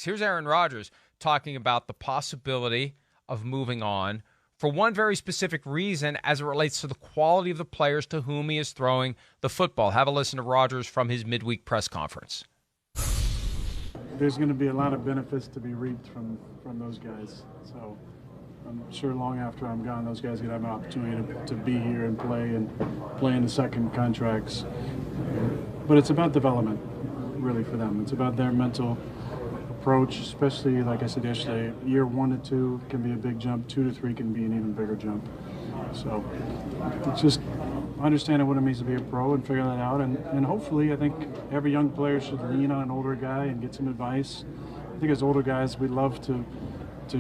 Here's Aaron Rodgers talking about the possibility of moving on for one very specific reason as it relates to the quality of the players to whom he is throwing the football. Have a listen to Rodgers from his midweek press conference. There's going to be a lot of benefits to be reaped from those guys. So I'm sure long after I'm gone, those guys going to have an opportunity to be here and play in the second contracts. But it's about development, really, for them. It's about their mental approach, especially, like I said yesterday, year 1 to 2 can be a big jump, 2 to 3 can be an even bigger jump. So it's just understanding what it means to be a pro and figuring that out. And hopefully, I think every young player should lean on an older guy and get some advice. I think as older guys, we love to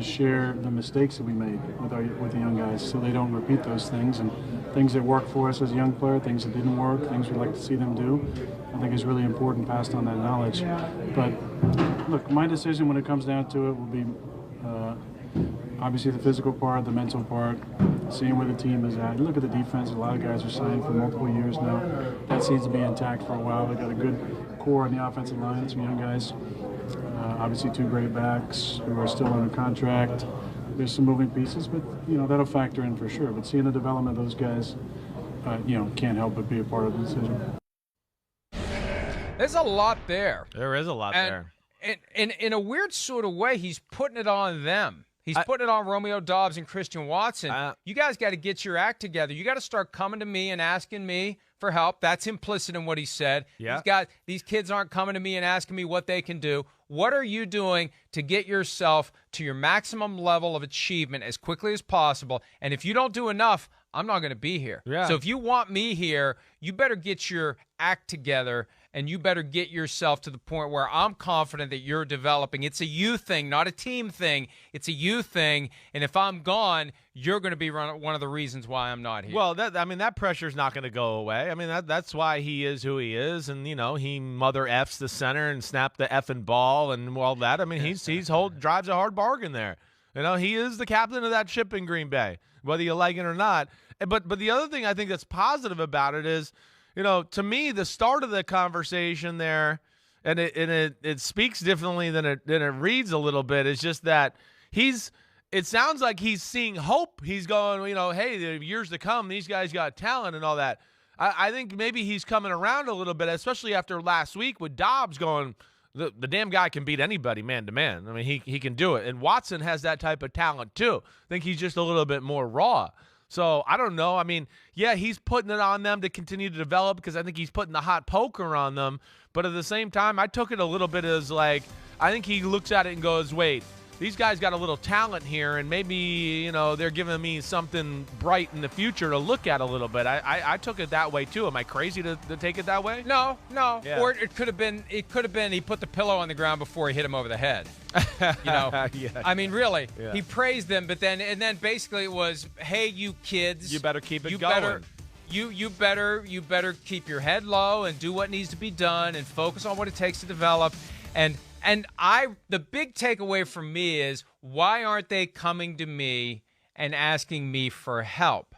share the mistakes that we made with the young guys so they don't repeat those things. And things that worked for us as a young player, things that didn't work, things we'd like to see them do, I think is really important, passed on that knowledge. But look, my decision when it comes down to it will be obviously the physical part, the mental part, seeing where the team is at. You look at the defense, a lot of guys are signed for multiple years now. That seems to be intact for a while. They've got a good core on the offensive line, some young guys. Obviously 2 great backs who are still under contract. There's some moving pieces, but that'll factor in for sure. But seeing the development of those guys, can't help but be a part of the decision. There's a lot there. There is a lot there. And in a weird sort of way, he's putting it on them. He's putting it on Romeo Doubs and Christian Watson. You guys got to get your act together. You got to start coming to me and asking me for help. That's implicit in what he said. Yeah. These kids aren't coming to me and asking me what they can do. What are you doing to get yourself to your maximum level of achievement as quickly as possible? And if you don't do enough, I'm not going to be here. Yeah. So if you want me here, you better get your act together and you better get yourself to the point where I'm confident that you're developing. It's a you thing, not a team thing. It's a you thing. And if I'm gone, you're going to be one of the reasons why I'm not here. Well, that pressure's not going to go away. I mean, that's why he is who he is. And, he mother F's the center and snapped the effing ball and all that. I mean, drives a hard bargain there. He is the captain of that ship in Green Bay, whether you like it or not. But the other thing I think that's positive about it is, to me, the start of the conversation there, and it speaks differently than it reads a little bit, is just that it sounds like he's seeing hope. He's going, hey, the years to come, these guys got talent and all that. I think maybe he's coming around a little bit, especially after last week with Doubs going, the damn guy can beat anybody man to man. I mean, he can do it. And Watson has that type of talent too. I think he's just a little bit more raw. So I don't know. I mean, yeah, he's putting it on them to continue to develop because I think he's putting the hot poker on them. But at the same time, I took it a little bit as like, I think he looks at it and goes, wait, these guys got a little talent here, and maybe, they're giving me something bright in the future to look at a little bit. I took it that way too. Am I crazy to take it that way? No. Yeah. Or it could have been he put the pillow on the ground before he hit him over the head. Yeah. I mean, really, Yeah. he praised them, but then basically it was, hey, you kids, You better keep it going. You better keep your head low and do what needs to be done and focus on what it takes to develop. And the big takeaway from me is, why aren't they coming to me and asking me for help?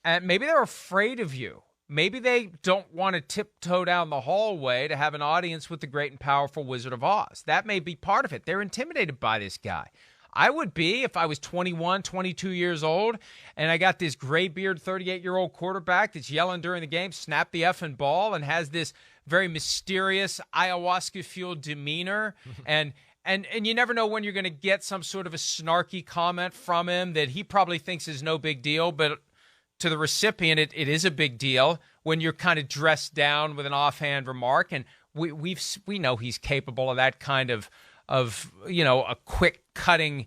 And maybe they're afraid of you. Maybe they don't want to tiptoe down the hallway to have an audience with the great and powerful Wizard of Oz. That may be part of it. They're intimidated by this guy. I would be if I was 21, 22 years old, and I got this gray-beard 38-year-old quarterback that's yelling during the game, snap the effing ball, and has this very mysterious ayahuasca-fueled demeanor. And you never know when you're going to get some sort of a snarky comment from him that he probably thinks is no big deal, but to the recipient, it is a big deal when you're kind of dressed down with an offhand remark. And we know he's capable of that kind of a quick cutting,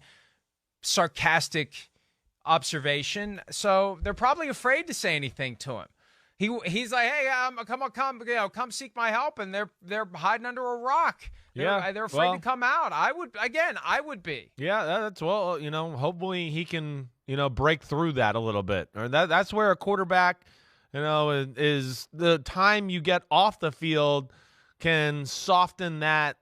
sarcastic observation. So they're probably afraid to say anything to him. He's like, hey, come seek my help, and they're hiding under a rock. They're afraid to come out. I would be. Yeah, that's hopefully he can break through that a little bit. Or that's where a quarterback, is the time you get off the field can soften that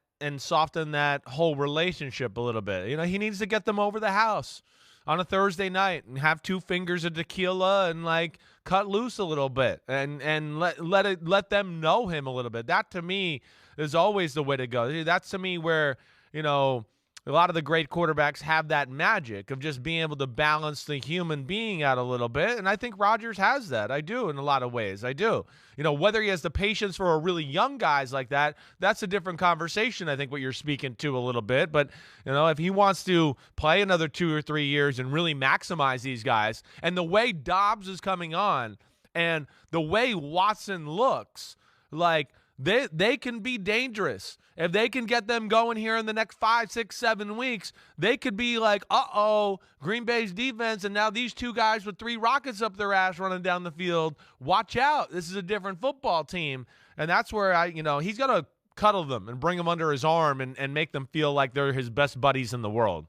whole relationship a little bit. He needs to get them over the house on a Thursday night and have 2 fingers of tequila and cut loose a little bit and let them know him a little bit. That to me is always the way to go. That's to me where a lot of the great quarterbacks have that magic of just being able to balance the human being out a little bit. And I think Rodgers has that. I do in a lot of ways. I do. Whether he has the patience for a really young guys like that, that's a different conversation, I think, what you're speaking to a little bit. But, if he wants to play another 2 or 3 years and really maximize these guys, and the way Dobbs is coming on and the way Watson looks, like they can be dangerous. If they can get them going here in the next 5, 6, 7 weeks, they could be like, Green Bay's defense, and now these two guys with 3 rockets up their ass running down the field. Watch out. This is a different football team. And that's where he's going to cuddle them and bring them under his arm and make them feel like they're his best buddies in the world.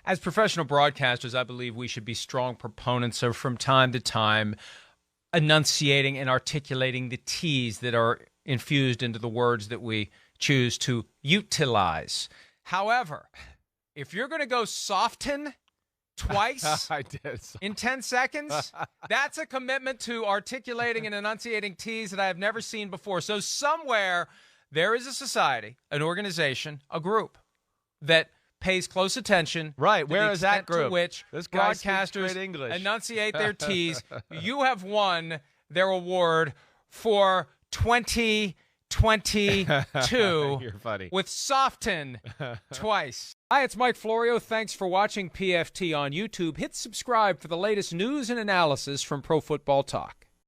As professional broadcasters, I believe we should be strong proponents of, from time to time, enunciating and articulating the T's that are infused into the words that we choose to utilize. However, if you're going to go soften twice in 10 seconds, that's a commitment to articulating and enunciating T's that I have never seen before. So somewhere there is a society, an organization, a group that pays close attention. Right. Where is that group? To which this guy broadcasters English. enunciate their T's. You have won their award for 2022 You're funny. with soften twice. Hi, it's Mike Florio. Thanks for watching PFT on YouTube. Hit subscribe for the latest news and analysis from Pro Football Talk.